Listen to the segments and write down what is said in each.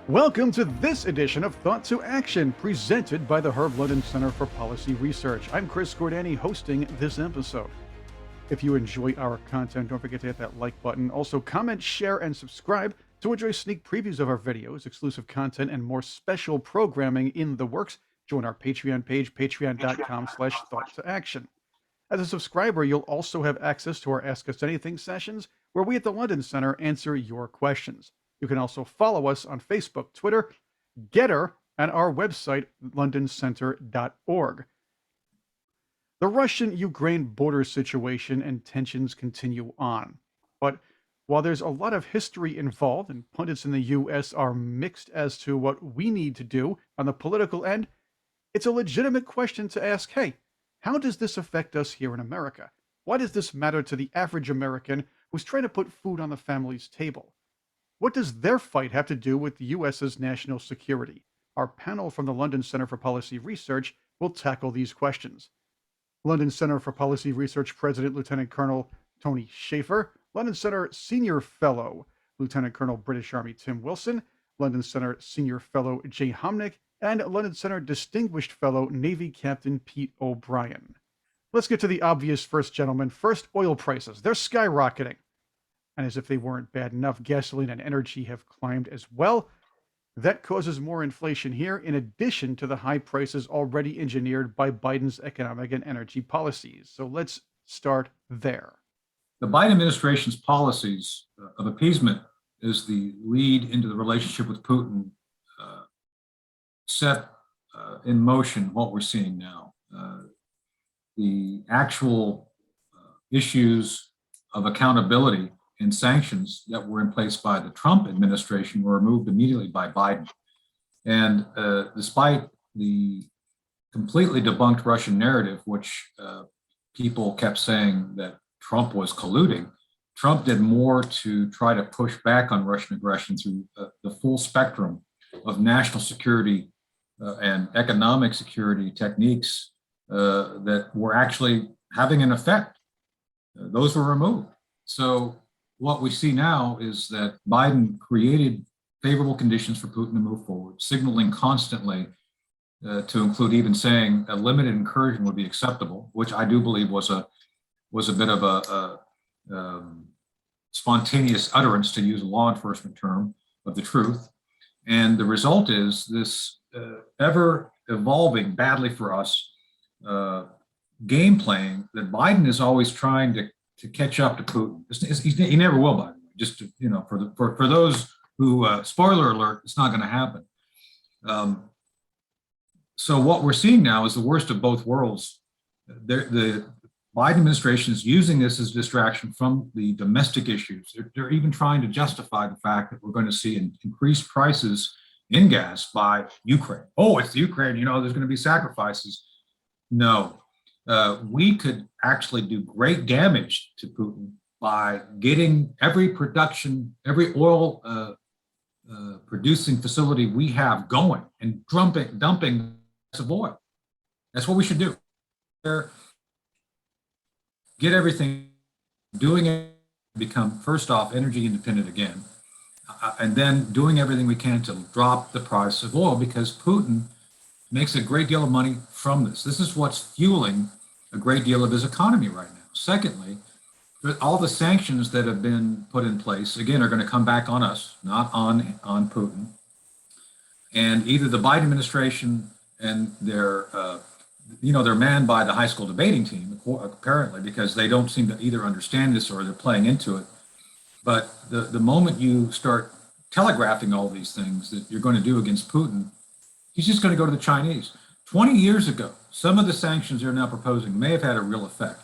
Welcome to this edition of Thought to Action, presented by the Herb London Center for Policy Research. I'm Chris Gordani, hosting this episode. If you enjoy our content, don't forget to hit that like button. Also, comment, share, and subscribe to enjoy sneak previews of our videos, exclusive content, and more special programming in the works. Join our Patreon page, patreon.com/thought-to-action. As a subscriber, you'll also have access to our Ask Us Anything sessions, where we at the London Center answer your questions. You can also follow us on Facebook, Twitter, Getter, and our website, londoncenter.org. The Russian-Ukraine border situation and tensions continue on. But while there's a lot of history involved, and pundits in the U.S. are mixed as to what we need to do on the political end, it's a legitimate question to ask, hey, how does this affect us here in America? Why does this matter to the average American who's trying to put food on the family's table? What does their fight have to do with the U.S.'s national security? Our panel from the London Center for Policy Research will tackle these questions. London Center for Policy Research President Lieutenant Colonel Tony Shaffer, London Center Senior Fellow Lieutenant Colonel British Army Tim Wilson, London Center Senior Fellow Jay Homnick, and London Center Distinguished Fellow Navy Captain Pete O'Brien. Let's get to the obvious first, gentlemen. First, oil prices. They're skyrocketing. And as if they weren't bad enough, gasoline and energy have climbed as well. That causes more inflation here, in addition to the high prices already engineered by Biden's economic and energy policies. So let's start there. The Biden administration's policies of appeasement is the lead into the relationship with Putin set in motion what we're seeing now. The actual issues of accountability and sanctions that were in place by the Trump administration were removed immediately by Biden. And despite the completely debunked Russian narrative, which people kept saying that Trump was colluding, Trump did more to try to push back on Russian aggression through the full spectrum of national security and economic security techniques that were actually having an effect. Those were removed. So what we see now is that Biden created favorable conditions for Putin to move forward, signaling constantly to include even saying a limited incursion would be acceptable, which I do believe was a bit of a spontaneous utterance, to use a law enforcement term, of the truth. And the result is this ever evolving, badly for us, game playing that Biden is always trying to catch up to Putin. He never will, by the way. Just to, for those who, spoiler alert, it's not going to happen. So what we're seeing now is the worst of both worlds. The Biden administration is using this as a distraction from the domestic issues. They're even trying to justify the fact that we're going to see increased prices in gas by Ukraine. Oh, it's the Ukraine, there's going to be sacrifices. No. We could actually do great damage to Putin by getting every oil producing facility we have going and dumping of oil. That's what we should do. Get everything, doing it, become first off energy independent again, and then doing everything we can to drop the price of oil, because Putin makes a great deal of money from this. This is what's fueling a great deal of his economy right now. Secondly, all the sanctions that have been put in place, again, are going to come back on us, not on Putin. And either the Biden administration and they're manned by the high school debating team, apparently, because they don't seem to either understand this or they're playing into it. But the moment you start telegraphing all these things that you're going to do against Putin, he's just going to go to the Chinese. 20 years ago, some of the sanctions they're now proposing may have had a real effect.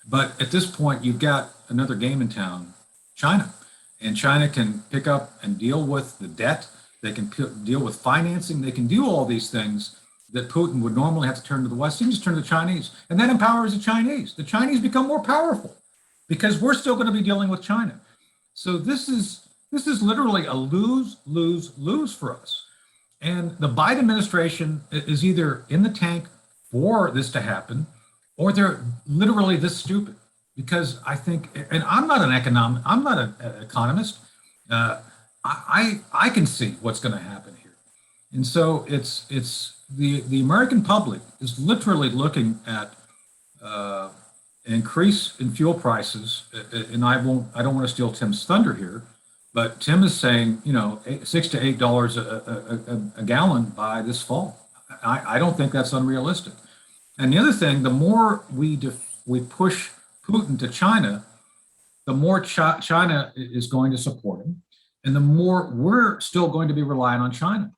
But at this point, you've got another game in town, China. And China can pick up and deal with the debt. They can deal with financing. They can do all these things that Putin would normally have to turn to the West. He can just turn to the Chinese. And that empowers the Chinese. The Chinese become more powerful because we're still going to be dealing with China. So this is literally a lose, lose, lose for us. And the Biden administration is either in the tank for this to happen, or they're literally this stupid. Because I think, and I'm not an economist. I can see what's going to happen here. And so it's the American public is literally looking at uh, an increase in fuel prices. And I don't want to steal Tim's thunder here, but Tim is saying, $6 to $8 a gallon by this fall. I don't think that's unrealistic. And the other thing, the more we push Putin to China, the more China is going to support him, and the more we're still going to be relying on China.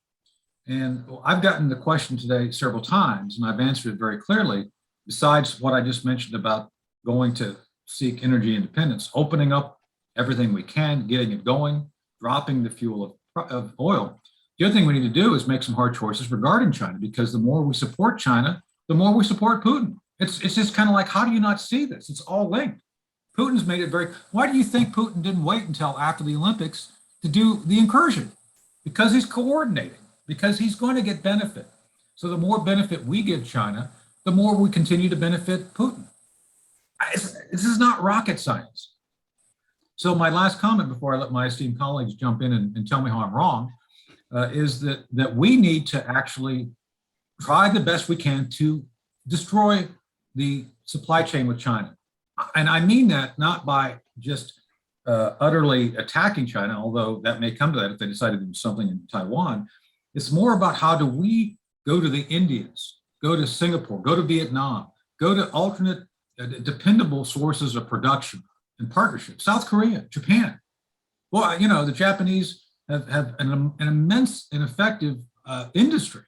And I've gotten the question today several times, and I've answered it very clearly. Besides what I just mentioned about going to seek energy independence, opening up everything we can, getting it going, dropping the fuel of oil. The other thing we need to do is make some hard choices regarding China, because the more we support China, the more we support Putin. It's just kind of like, how do you not see this? It's all linked. Putin's made it very. Why do you think Putin didn't wait until after the Olympics to do the incursion? Because he's coordinating, because he's going to get benefit. So the more benefit we give China, the more we continue to benefit Putin. This is not rocket science. So my last comment before I let my esteemed colleagues jump in and tell me how I'm wrong is that we need to actually try the best we can to destroy the supply chain with China. And I mean that not by just utterly attacking China, although that may come to that if they decide to do something in Taiwan. It's more about how do we go to the Indians, go to Singapore, go to Vietnam, go to alternate dependable sources of production and partnership. South Korea, Japan. Well, the Japanese have an immense and effective industry.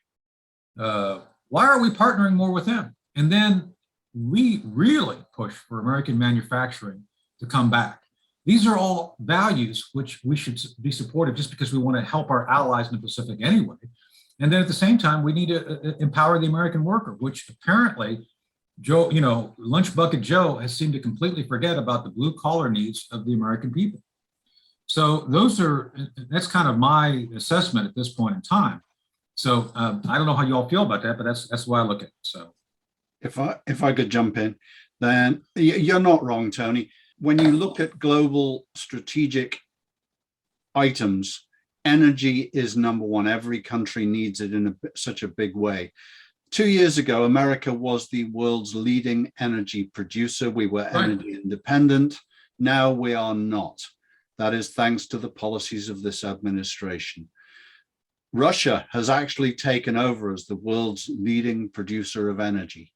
Why are we partnering more with them? And then we really push for American manufacturing to come back. These are all values which we should be supportive just because we want to help our allies in the Pacific anyway. And then at the same time, we need to empower the American worker, which apparently Lunch Bucket Joe has seemed to completely forget about the blue collar needs of the American people. So that's kind of my assessment at this point in time. So I don't know how you all feel about that, but that's the way I look at it. So. If I could jump in, then you're not wrong, Tony. When you look at global strategic items, energy is number one. Every country needs it in such a big way. 2 years ago, America was the world's leading energy producer. We were energy independent. Now we are not. That is thanks to the policies of this administration. Russia has actually taken over as the world's leading producer of energy.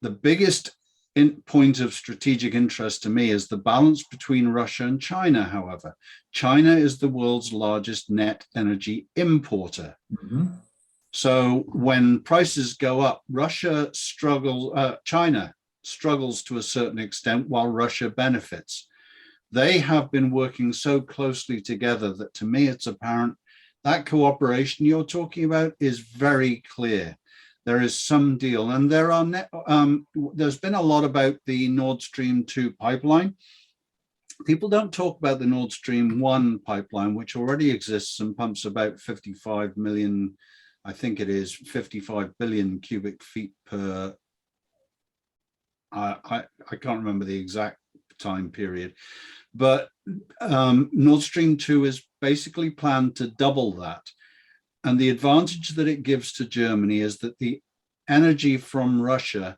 The biggest point of strategic interest to me is the balance between Russia and China, however. China is the world's largest net energy importer. Mm-hmm. So when prices go up, China struggles to a certain extent while Russia benefits. They have been working so closely together that to me it's apparent that cooperation you're talking about is very clear. There is some deal, and there's been a lot about the Nord Stream 2 pipeline. People don't talk about the Nord Stream 1 pipeline, which already exists and pumps about 55 million, I think it is 55 billion cubic feet per, I can't remember the exact time period, but Nord Stream 2 is basically planned to double that. And the advantage that it gives to Germany is that the energy from Russia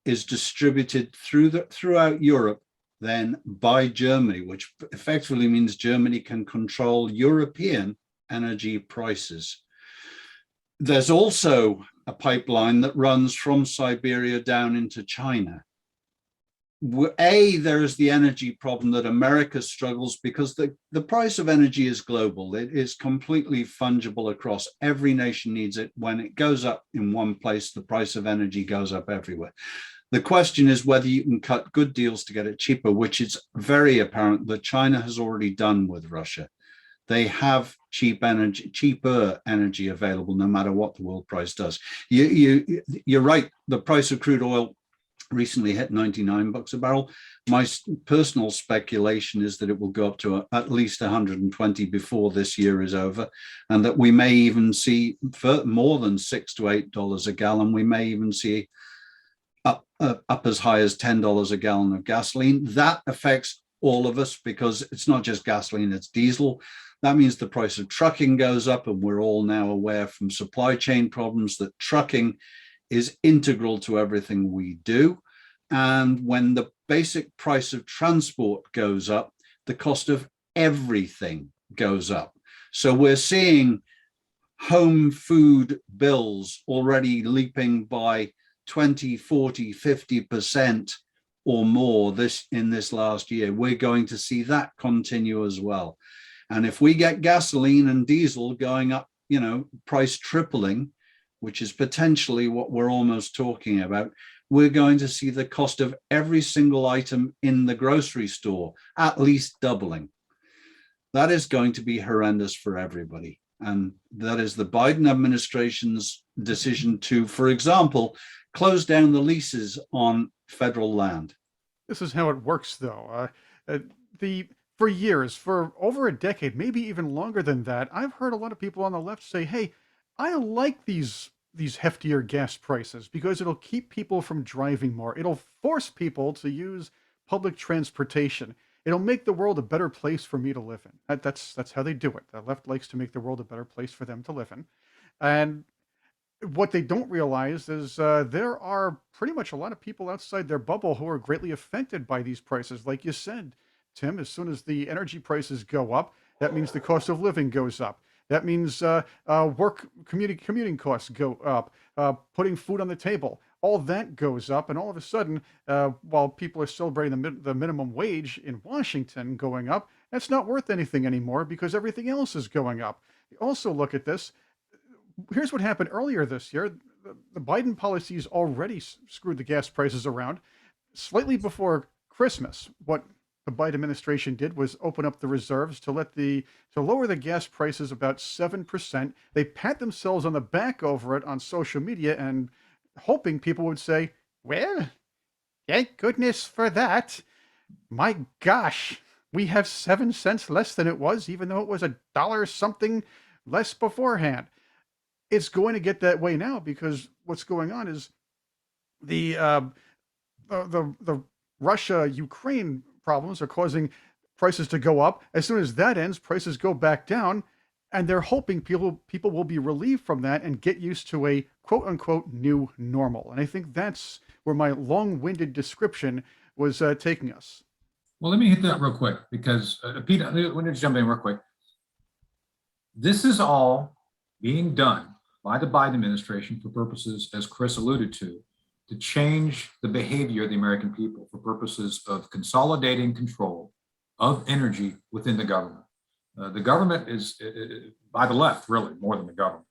is distributed throughout Europe then by Germany, which effectively means Germany can control European energy prices. There's also a pipeline that runs from Siberia down into China. There is the energy problem that America struggles because the price of energy is global. It is completely fungible across. Every nation needs it. When it goes up in one place, the price of energy goes up everywhere. The question is whether you can cut good deals to get it cheaper, which is very apparent that China has already done with Russia. They have cheaper energy available no matter what the world price does. You're right. The price of crude oil recently hit $99 a barrel. My personal speculation is that it will go up to at least 120 before this year is over, and that we may even see more than $6 to $8 a gallon. We may even see up as high as $10 a gallon of gasoline. That affects all of us because it's not just gasoline, it's diesel. That means the price of trucking goes up, and we're all now aware from supply chain problems that trucking is integral to everything we do. And when the basic price of transport goes up, the cost of everything goes up. So we're seeing home food bills already leaping by 20, 40, 50% or more in this last year. We're going to see that continue as well. And if we get gasoline and diesel going up, price tripling, which is potentially what we're almost talking about, we're going to see the cost of every single item in the grocery store at least doubling. That is going to be horrendous for everybody. And that is the Biden administration's decision to, for example, close down the leases on federal land. This is how it works, though. For years, for over a decade, maybe even longer than that, I've heard a lot of people on the left say, "Hey, I like these heftier gas prices because it'll keep people from driving more. It'll force people to use public transportation. It'll make the world a better place for me to live in." That's how they do it. The left likes to make the world a better place for them to live in. And what they don't realize is there are pretty much a lot of people outside their bubble who are greatly affected by these prices. Like you said, Tim, as soon as the energy prices go up, that means the cost of living goes up. That means commuting costs go up, putting food on the table. All that goes up, and all of a sudden, while people are celebrating the minimum wage in Washington going up, that's not worth anything anymore because everything else is going up. Also, look at this. Here's what happened earlier this year. The Biden policies already screwed the gas prices around. Slightly before Christmas, what the Biden administration did was open up the reserves to lower the gas prices about 7%. They pat themselves on the back over it on social media and hoping people would say, "Well, thank goodness for that. My gosh, we have 7 cents less than it was, even though it was $1 something less beforehand." It's going to get that way now because what's going on is the Russia-Ukraine problems are causing prices to go up. As soon as that ends, prices go back down, and they're hoping people will be relieved from that and get used to a quote unquote new normal. And I think that's where my long-winded description was taking us. Well, let me hit that real quick because Pete, let me just jump in real quick. This is all being done by the Biden administration for purposes, as Chris alluded to change the behavior of the American people for purposes of consolidating control of energy within the government. The government is, by the left, really, more than the government.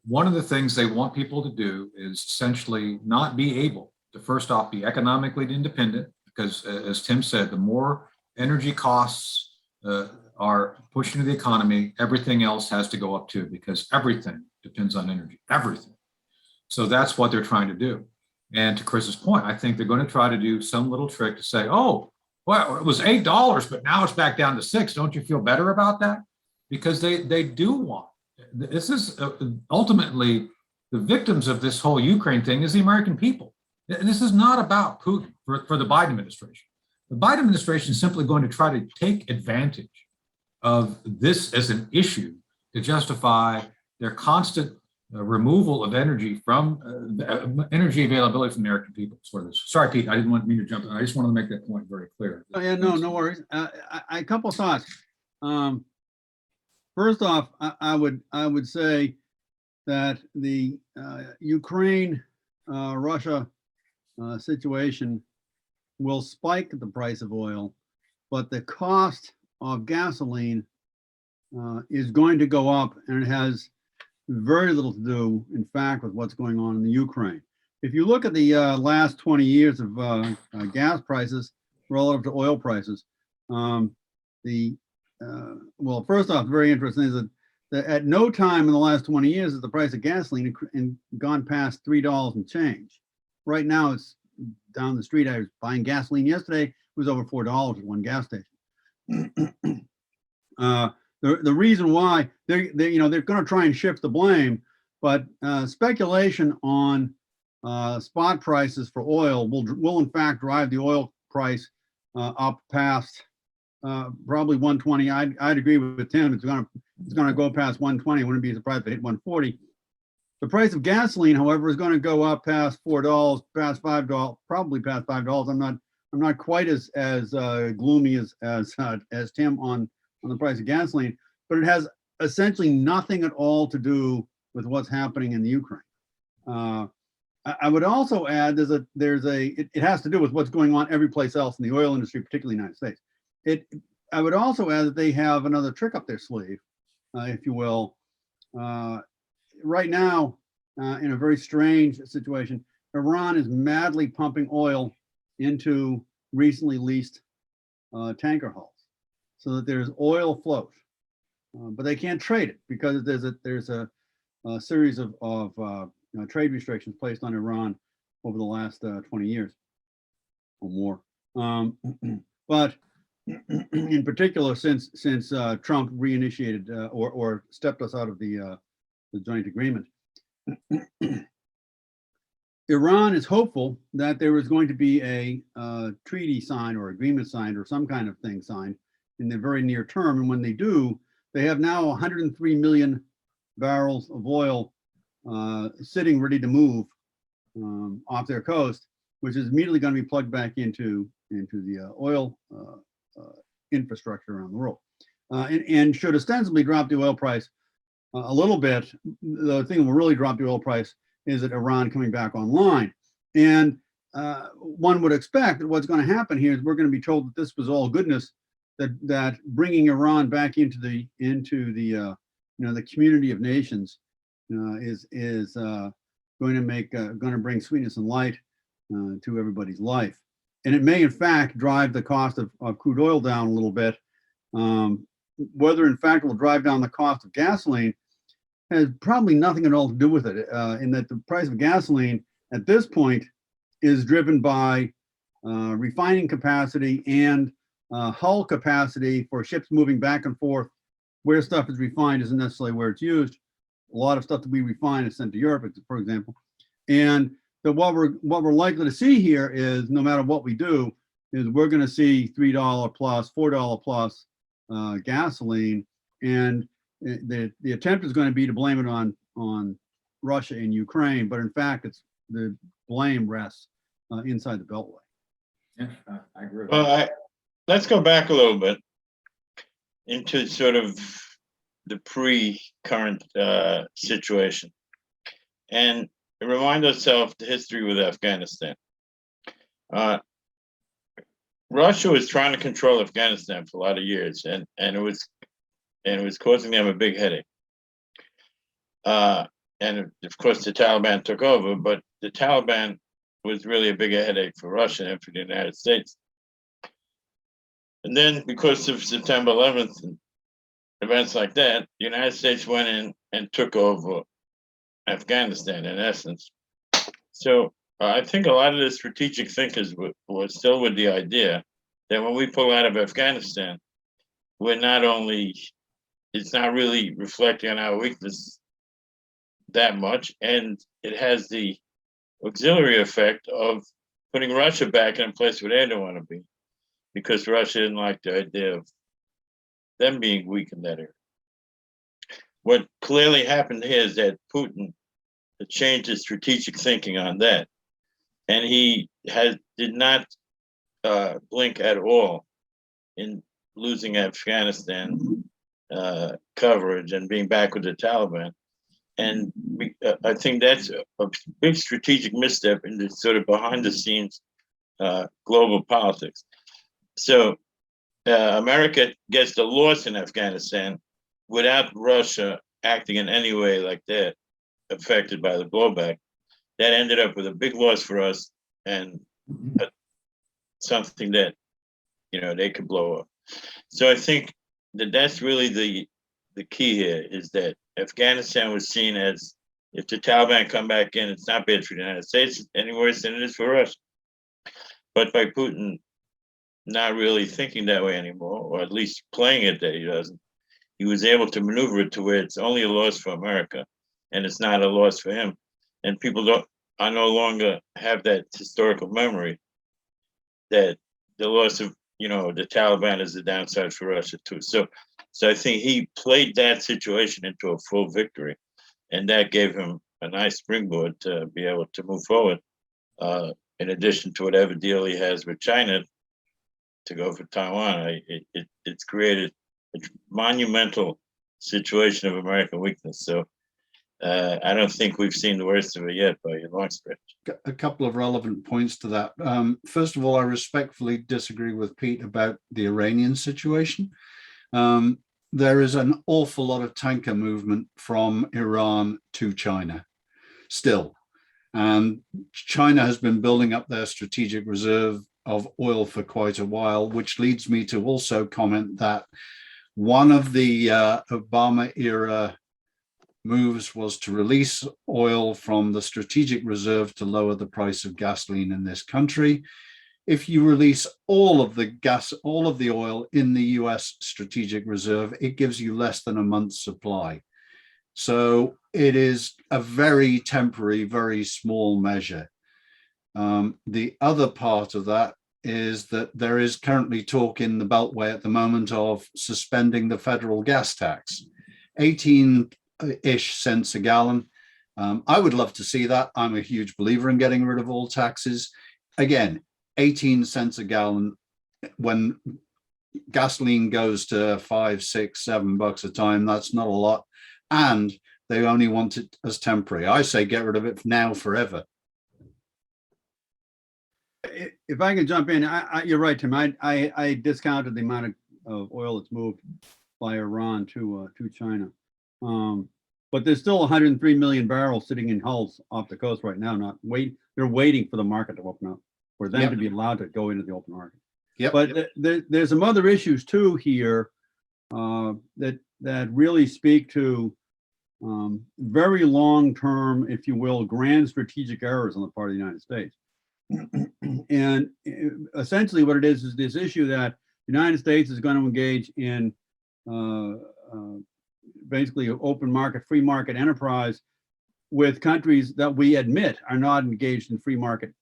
One of the things they want people to do is essentially not be able to, first off, be economically independent, because as Tim said, the more energy costs are pushed into the economy, everything else has to go up too, because everything depends on energy, everything. So that's what they're trying to do. And to Chris's point, I think they're going to try to do some little trick to say, "Oh, well, it was $8, but now it's back down to $6. Don't you feel better about that?" Because they do want, this is ultimately the victims of this whole Ukraine thing is the American people. This is not about Putin for the Biden administration. The Biden administration is simply going to try to take advantage of this as an issue to justify their constant removal of energy from energy availability from the American people. Sort of. Sorry, Pete, I didn't want me to jump in. I just wanted to make that point very clear. Oh, yeah, no worries. A couple of thoughts. First off, I would say that the Ukraine Russia situation will spike the price of oil, but the cost of gasoline is going to go up, and it has very little to do, in fact, with what's going on in the Ukraine. If you look at the last 20 years of gas prices relative to oil prices, well, first off, very interesting is that at no time in the last 20 years has the price of gasoline gone past $3 and change. Right now, it's down the street. I was buying gasoline yesterday. It was over $4 at one gas station. The reason why they're going to try and shift the blame, but speculation on spot prices for oil will in fact drive the oil price up past probably 120. I'd agree with Tim. It's gonna go past 120. Wouldn't be surprised if it hit 140. The price of gasoline, however, is going to go up past $4, past $5, probably past $5. I'm not quite as gloomy as Tim on the price of gasoline, but it has essentially nothing at all to do with what's happening in the Ukraine. I would also add it has to do with what's going on every place else in the oil industry, particularly the United States. I would also add that they have another trick up their sleeve, if you will. Right now, in a very strange situation, Iran is madly pumping oil into recently leased tanker hulls, so that there's oil afloat, but they can't trade it because there's a series of trade restrictions placed on Iran over the last 20 years or more. But in particular, since Trump reinitiated or stepped us out of the joint agreement, Iran is hopeful that there is going to be a treaty signed or agreement signed or some kind of thing signed in the very near term. And when they do, they have now 103 million barrels of oil sitting ready to move off their coast, which is immediately going to be plugged back into the oil infrastructure around the world, and should ostensibly drop the oil price a little bit. The thing that will really drop the oil price is that Iran coming back online. And one would expect that what's going to happen here is we're going to be told that this was all goodness, that bringing Iran back into the the community of nations is going to bring sweetness and light to everybody's life. And it may in fact drive the cost of crude oil down a little bit. Whether in fact it will drive down the cost of gasoline has probably nothing at all to do with it, in that the price of gasoline at this point is driven by refining capacity and hull capacity for ships moving back and forth. Where stuff is refined isn't necessarily where it's used. A lot of stuff that we refine is sent to Europe, for example. And that what we're likely to see here is, no matter what we do, is we're going to see $3 plus, $4 plus gasoline, and the attempt is going to be to blame it on Russia and Ukraine, but in fact, the blame rests inside the Beltway. Yeah, I agree. Well, let's go back a little bit into sort of the pre-current situation and remind ourselves the history with Afghanistan. Russia was trying to control Afghanistan for a lot of years, and it was causing them a big headache. And of course, the Taliban took over, but the Taliban was really a bigger headache for Russia than for the United States. And then, because of September 11th and events like that, the United States went in and took over Afghanistan, in essence. So I think a lot of the strategic thinkers were still with the idea that when we pull out of Afghanistan, it's not really reflecting on our weakness that much, and it has the auxiliary effect of putting Russia back in a place where they don't want to be, because Russia didn't like the idea of them being weak in that area. What clearly happened here is that Putin had changed his strategic thinking on that, and he did not blink at all in losing Afghanistan coverage and being back with the Taliban. And I think that's a big strategic misstep in the sort of behind the scenes global politics. So America gets the loss in Afghanistan without Russia acting in any way like that, affected by the blowback. That ended up with a big loss for us, and something that they could blow up. So I think that's really the key here, is that Afghanistan was seen as, if the Taliban come back in, it's not bad for the United States any worse than it is for Russia. But by Putin not really thinking that way anymore, or at least playing it that he doesn't, he was able to maneuver it to where it's only a loss for America, and it's not a loss for him. And people are no longer have that historical memory that the loss of the Taliban is the downside for Russia too. So I think he played that situation into a full victory, and that gave him a nice springboard to be able to move forward. In addition to whatever deal he has with China to go for Taiwan, it's created a monumental situation of American weakness. So I don't think we've seen the worst of it yet by a long stretch. A couple of relevant points to that. First of all, I respectfully disagree with Pete about the Iranian situation. There is an awful lot of tanker movement from Iran to China still. And China has been building up their strategic reserve of oil for quite a while, which leads me to also comment that one of the Obama era moves was to release oil from the strategic reserve to lower the price of gasoline in this country. If you release all of the oil in the US strategic reserve, it gives you less than a month's supply. So it is a very temporary, very small measure. The other part of that is that there is currently talk in the Beltway at the moment of suspending the federal gas tax, 18-ish cents a gallon. I would love to see that. I'm a huge believer in getting rid of all taxes. Again, 18 cents a gallon when gasoline goes to $5, $6, $7 a time, that's not a lot. And they only want it as temporary. I say get rid of it now forever. If I can jump in, you're right, Tim. I discounted the amount of oil that's moved by Iran to China. But there's still 103 million barrels sitting in hulls off the coast right now. They're waiting for the market to open up, for them to be allowed to go into the open market. But there's some other issues too here that really speak to very long-term, if you will, grand strategic errors on the part of the United States. And essentially what it is this issue that the United States is going to engage in basically an open market, free market enterprise with countries that we admit are not engaged in free market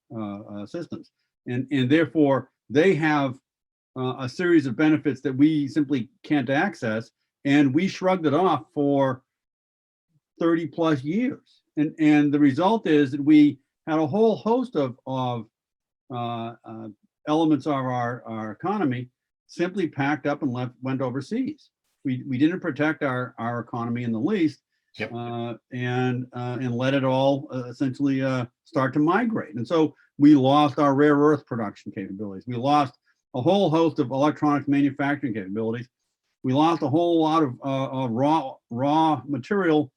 systems. And therefore, they have a series of benefits that we simply can't access. And we shrugged it off for 30 plus years. And the result is that we had a whole host of elements of our economy simply packed up and went overseas. We didn't protect our economy in the least, and let it all essentially start to migrate. And so we lost our rare earth production capabilities. We lost a whole host of electronics manufacturing capabilities. We lost a whole lot of raw material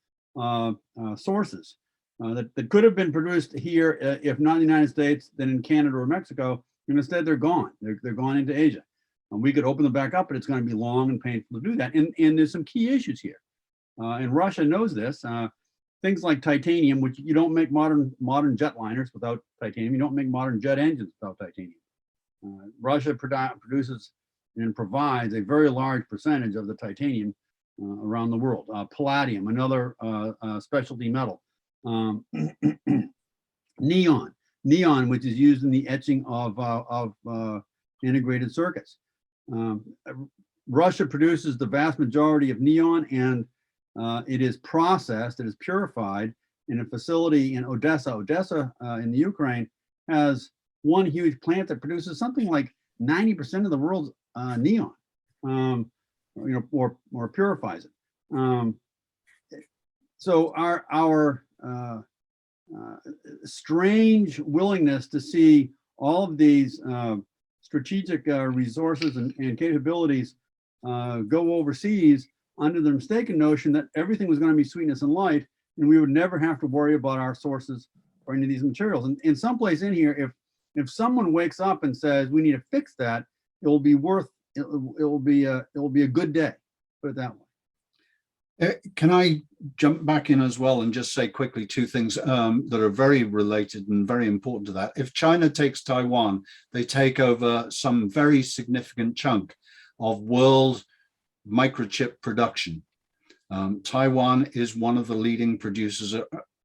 sources that could have been produced here, if not in the United States, then in Canada or Mexico. And instead, they're gone. They're gone into Asia. And we could open them back up, but it's going to be long and painful to do that. And there's some key issues here. And Russia knows this. Things like titanium, which you don't make modern jetliners without titanium. You don't make modern jet engines without titanium. Russia produces and provides a very large percentage of the titanium around the world. Palladium, another specialty metal. Neon, which is used in the etching of integrated circuits. Russia produces the vast majority of neon, and it is processed, it is purified in a facility in Odessa. Odessa in the Ukraine has one huge plant that produces something like 90% of the world's neon, or purifies it. So our strange willingness to see all of these strategic resources and capabilities go overseas under the mistaken notion that everything was going to be sweetness and light, and we would never have to worry about our sources for any of these materials. And in someplace in here, if someone wakes up and says we need to fix that, it will be a good day. Put it that way. Can I jump back in as well and just say quickly two things that are very related and very important to that? If China takes Taiwan, they take over some very significant chunk of world microchip production. Taiwan is one of the leading producers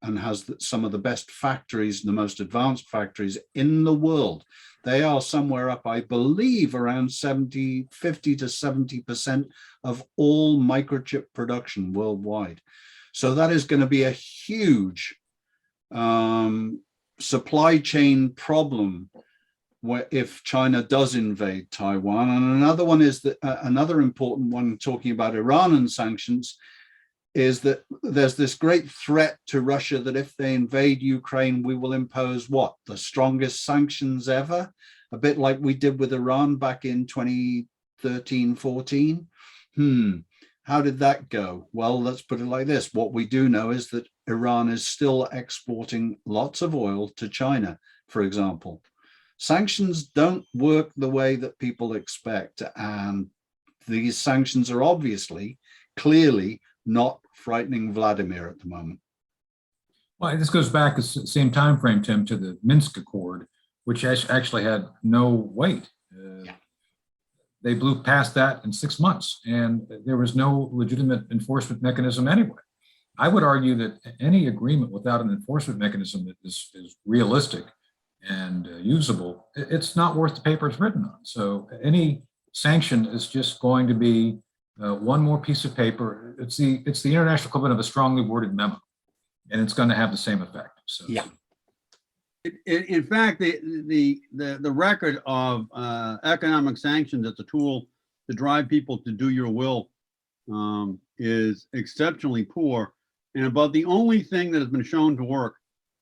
and has some of the best factories, the most advanced factories in the world. They are somewhere up, I believe, around 50 to 70% of all microchip production worldwide. So that is going to be a huge supply chain problem where if China does invade Taiwan. And another one is that another important one, talking about Iran and sanctions, is that there's this great threat to Russia that if they invade Ukraine, we will impose what? The strongest sanctions ever, a bit like we did with Iran back in 2013, 14. How did that go? Well, let's put it like this. What we do know is that Iran is still exporting lots of oil to China, for example. Sanctions don't work the way that people expect. And these sanctions are obviously, clearly not frightening Vladimir at the moment. Well, this goes back the same time frame, Tim, to the Minsk Accord, which actually had no weight. They blew past that in 6 months, and there was no legitimate enforcement mechanism anyway. I would argue that any agreement without an enforcement mechanism that is realistic and usable, it's not worth the paper it's written on. So any sanction is just going to be one more piece of paper. It's the international equivalent of a strongly worded memo, and it's going to have the same effect. So. Yeah. In fact, the record of economic sanctions as a tool to drive people to do your will is exceptionally poor. And about the only thing that has been shown to work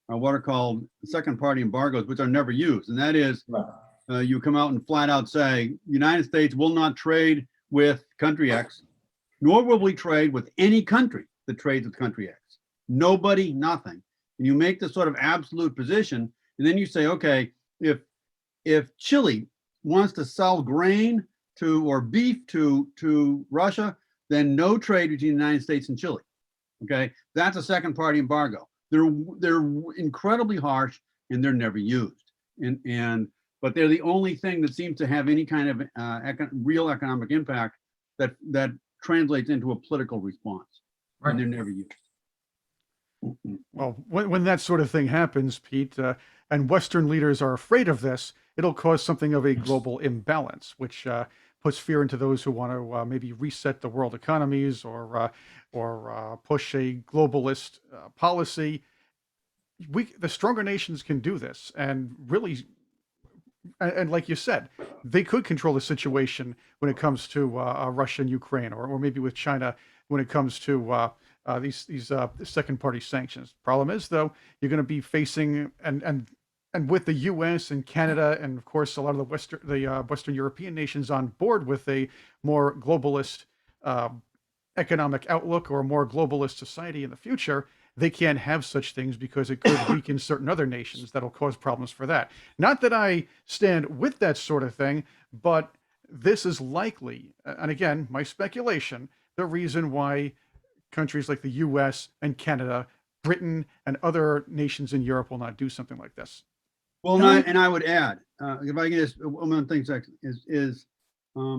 are what are called second-party embargoes, which are never used. And that is, you come out and flat out say, the United States will not trade with country X, nor will we trade with any country that trades with country X. Nobody, nothing. And you make this sort of absolute position, and then you say, okay, if Chile wants to sell grain or beef to Russia, then no trade between the United States and Chile. Okay, that's a second party embargo. They're incredibly harsh and they're never used. But they're the only thing that seems to have any kind of real economic impact that translates into a political response. Right. And they're never used. Well, when that sort of thing happens, Pete, and Western leaders are afraid of this, it'll cause something of a global imbalance, which puts fear into those who want to maybe reset the world economies or push a globalist policy. The stronger nations can do this, and really, and like you said, they could control the situation when it comes to Russia and Ukraine, or maybe with China when it comes to these second-party sanctions. Problem is, though, you're going to be facing and with the U.S. and Canada and of course a lot of the Western European nations on board with a more globalist economic outlook or a more globalist society in the future, they can't have such things because it could weaken certain other nations that'll cause problems for that. Not that I stand with that sort of thing, but this is likely, and again, my speculation, the reason why countries like the US and Canada, Britain, and other nations in Europe will not do something like this. Well, and I would add, if I can just, one of the things is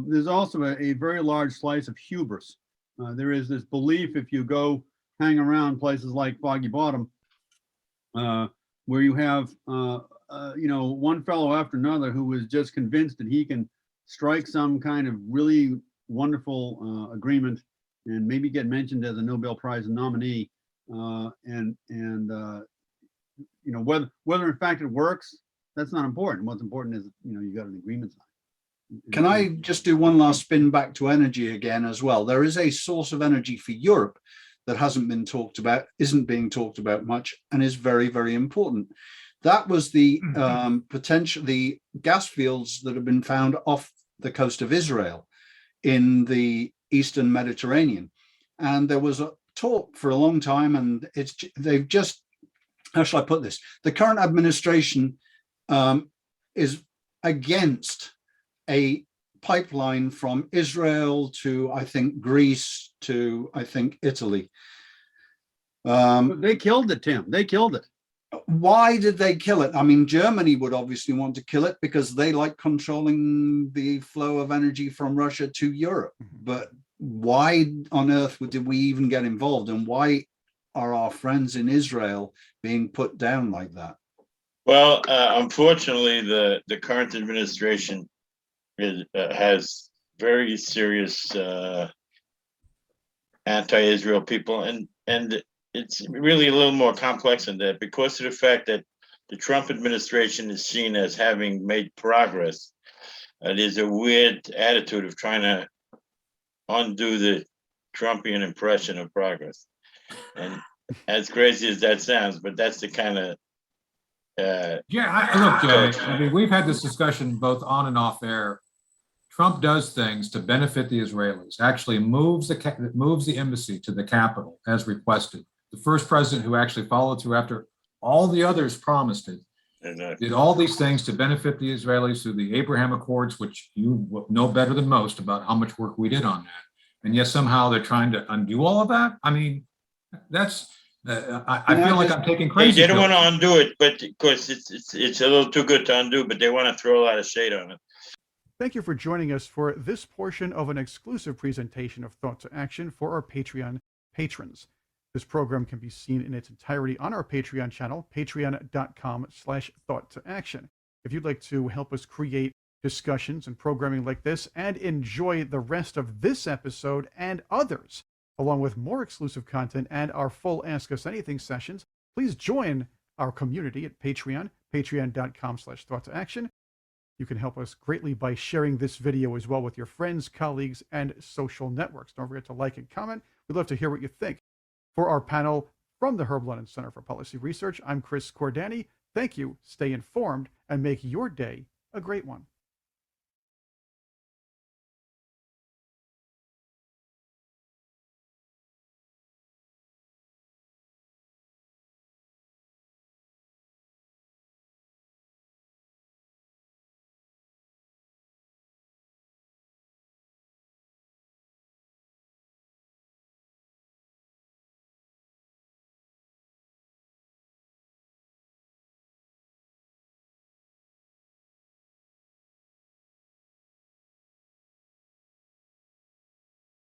there's also a very large slice of hubris. There is this belief if you go hang around places like Foggy Bottom, where you have, one fellow after another who is just convinced that he can strike some kind of really wonderful agreement and maybe get mentioned as a Nobel Prize nominee, whether in fact it works, that's not important. What's important is, you got an agreement signed. Can I just do one last spin back to energy again as well? There is a source of energy for Europe that hasn't been talked about, isn't being talked about much, and is very, very important. That was the the gas fields that have been found off the coast of Israel in the Eastern Mediterranean. And there was a talk for a long time, and they've just, how shall I put this? The current administration is against a pipeline from Israel to, I think, Greece to, I think, Italy. They killed it, Tim. They killed it. Why did they kill it? I mean, Germany would obviously want to kill it because they like controlling the flow of energy from Russia to Europe. But why on earth did we even get involved? And why are our friends in Israel being put down like that? Well, unfortunately, the current administration has very serious anti-Israel people, and it's really a little more complex than that because of the fact that the Trump administration is seen as having made progress. There's a weird attitude of trying to undo the Trumpian impression of progress, and as crazy as that sounds, but that's the kind of Look, Jay, I mean, we've had this discussion both on and off air. Trump does things to benefit the Israelis, actually moves the embassy to the capital as requested. The first president who actually followed through after all the others promised it, did all these things to benefit the Israelis through the Abraham Accords, which you know better than most about how much work we did on that. And yet somehow they're trying to undo all of that. I mean, that's, I feel like I'm taking crazy. They don't want to undo it, but because it's a little too good to undo, but they want to throw a lot of shade on it. Thank you for joining us for this portion of an exclusive presentation of Thought to Action for our Patreon patrons. This program can be seen in its entirety on our Patreon channel, patreon.com/thought-to-action. If you'd like to help us create discussions and programming like this and enjoy the rest of this episode and others, along with more exclusive content and our full Ask Us Anything sessions, please join our community at Patreon, patreon.com/thought-to-action. You can help us greatly by sharing this video as well with your friends, colleagues, and social networks. Don't forget to like and comment. We'd love to hear what you think. For our panel from the Herb London Center for Policy Research, I'm Chris Cordani. Thank you, stay informed, and make your day a great one.